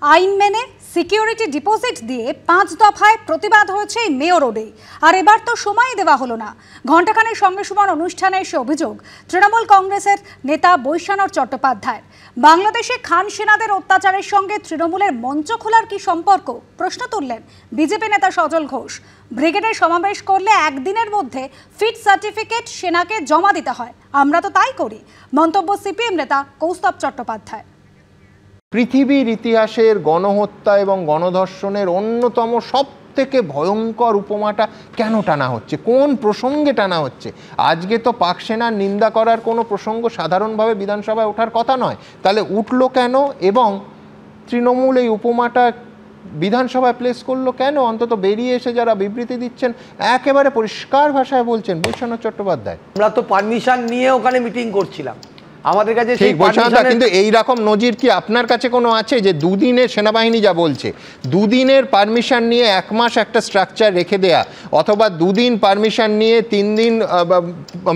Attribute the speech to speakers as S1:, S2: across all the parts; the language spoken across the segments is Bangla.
S1: আইন মেনে সিকিউরিটি ডিপোজিট দিয়ে 5 দফায় প্রতিবাদ হয়েছে মেয়র রোডে। আর এবার তো সময় দেওয়া হলো না। ঘণ্টাখানেক সঙ্গে সমান অনুষ্ঠানে এসে অভিযোগ তৃণমূল কংগ্রেসের নেতা বৈশানর চট্টোপাধ্যায়। বাংলাদেশে খান সেনাদের অত্যাচারের সঙ্গে তৃণমূলের মঞ্চ খোলার কি সম্পর্ক, প্রশ্ন তুললেন বিজেপি নেতা সজল ঘোষ। ব্রিগেডের সমাবেশ করলে একদিনের মধ্যে ফিট সার্টিফিকেট সেনাকে জমা দিতে হয়, আমরা তো তাই করি, মন্তব্য সিপিএম নেতা কৌস্তব চট্টোপাধ্যায়।
S2: পৃথিবীর ইতিহাসের গণহত্যা এবং গণধর্ষণের অন্যতম সবথেকে ভয়ঙ্কর উপমাটা কেন টানা হচ্ছে, কোন প্রসঙ্গে টানা হচ্ছে? আজকে তো পাক সেনার নিন্দা করার কোনো প্রসঙ্গ সাধারণভাবে বিধানসভায় ওঠার কথা নয়, তাহলে উঠলো কেন? এবং তৃণমূল এই উপমাটা বিধানসভায় প্লেস করলো কেন? অন্তত বেরিয়ে এসে যারা বিবৃতি দিচ্ছেন একেবারে পরিষ্কার ভাষায় বলছেন বৈশানর চট্টোপাধ্যায়,
S3: আমরা তো পারমিশন নিয়ে ওখানে মিটিং করছিলাম, আমাদের কাছে
S2: ঠিক বৈশানর। কিন্তু এই রকম নজির কি আপনার কাছে কোনো আছে যে দুদিনের, সেনাবাহিনী যা বলছে, দুদিনের পারমিশন নিয়ে 1 মাস একটা স্ট্রাকচার রেখে দেয়া, অথবা দুদিন পারমিশন নিয়ে 3 দিন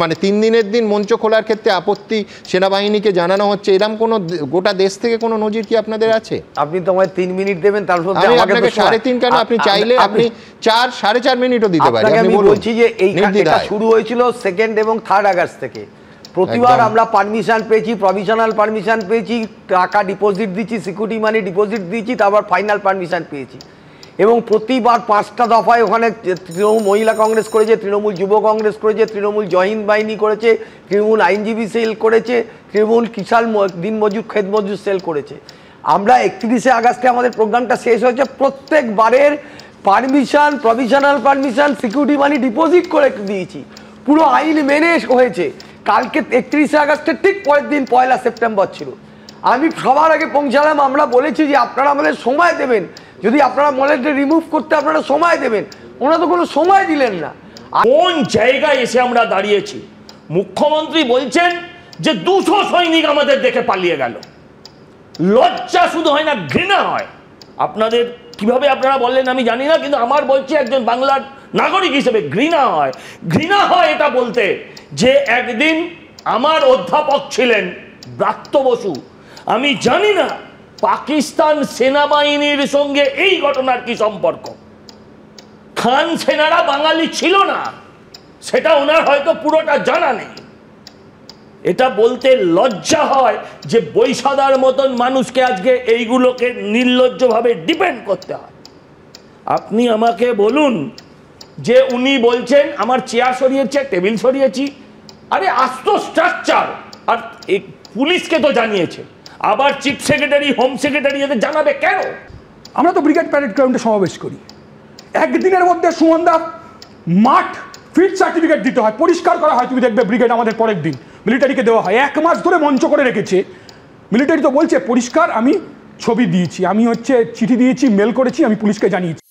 S2: মানে 3 দিনের দিন মঞ্চ খোলার ক্ষেত্রে আপত্তি সেনাবাহিনীকে জানানো হচ্ছে, এরকম কোনো গোটা দেশ থেকে কোনো নজির কি আপনাদের আছে?
S3: আপনি তো আমায় 3 মিনিট দেবেন, তারপর
S2: আপনাকে 3.5 কেন? আপনি চাইলে আপনি 4, 4.5 মিনিটও দিতে পারেন।
S3: আমি বলছি যে এটা শুরু হয়েছিল 2 এবং 3 আগস্ট থেকে। প্রতিবার আমরা পারমিশন পেয়েছি, প্রভিশনাল পারমিশন পেয়েছি, টাকা ডিপোজিট দিচ্ছি, সিকিউরিটি মানি ডিপোজিট দিচ্ছি, তারপর ফাইনাল পারমিশন পেয়েছি। এবং প্রতিবার 5টা দফায় ওখানে তৃণমূল মহিলা কংগ্রেস করেছে, তৃণমূল যুব কংগ্রেস করেছে, তৃণমূল জহিন্দ বাহিনী করেছে, তৃণমূল আইনজীবী সেল করেছে, তৃণমূল কিষাণ দিনমজুর খেত মজুর সেল করেছে। আমরা 31শে আগস্টে আমাদের প্রোগ্রামটা শেষ হয়েছে, প্রত্যেকবারের permission, provisional permission, security money deposit করে দিয়েছি, পুরো আইন মেনে হয়েছে। কালকে 31শে আগস্টের ঠিক পরের দিন 1 সেপ্টেম্বর ছিল। আমি সবার আগে পৌঁছালাম, আমরা বলেছি যে আপনারা আমাদের সময় দেবেন, যদি আপনারা মলেটে রিমুভ করতে আপনারা সময় দেবেন, ওনারা তো কোনো সময় দিলেন না।
S4: কোন জায়গায় এসে আমরা দাঁড়িয়েছি? মুখ্যমন্ত্রী বলছেন যে 200 সৈনিক আমাদের দেখে পালিয়ে গেল। লজ্জা শুধু হয় না, ঘৃণা হয়। আপনাদের কিভাবে আপনারা বললেন আমি জানি না, কিন্তু আমার বলছি একজন বাংলার নাগরিক হিসেবে ঘৃণা হয়। ঘৃণা হয় এটা বলতে যে একদিন আমার অধ্যাপক ছিলেন ব্রাত্য বসু। আমি জানি না পাকিস্তান সেনাবাহিনীর সঙ্গে এই ঘটনার কি সম্পর্ক। খান সেনারা বাঙালি ছিল না, সেটা ওনার হয়তো পুরোটা জানা নেই। এটা বলতে লজ্জা হয় যে বৈশাদার মতন মানুষকে আজকে এইগুলোকে নির্লজ্জভাবে ডিপেন্ড করতে হয়। আপনি আমাকে বলুন যে উনি বলছেন আমার চেয়ার সরিয়েছে, টেবিল সরিয়েছি। আরে আস্ত স্ট্রাকচার, আর পুলিশকে তো জানিয়েছে, আবার চিফ সেক্রেটারি, হোম সেক্রেটারি এদের জানাবে কেন?
S5: আমরা তো ব্রিগেড প্যারেড গ্রাউন্ডে সমাবেশ করি, একদিনের মধ্যে সুমনদা মাঠ ফিট সার্টিফিকেট দিতে হয়, পরিষ্কার করা হয়। তুমি দেখবে ব্রিগেড আমাদের পরের দিন মিলিটারিকে দেওয়া হয়। 1 মাস ধরে মঞ্চ করে রেখেছে মিলিটারি, তো বলছে পরিষ্কার আমি ছবি দিয়েছি, আমি চিঠি দিয়েছি, মেল করেছি, আমি পুলিশকে জানিয়েছি।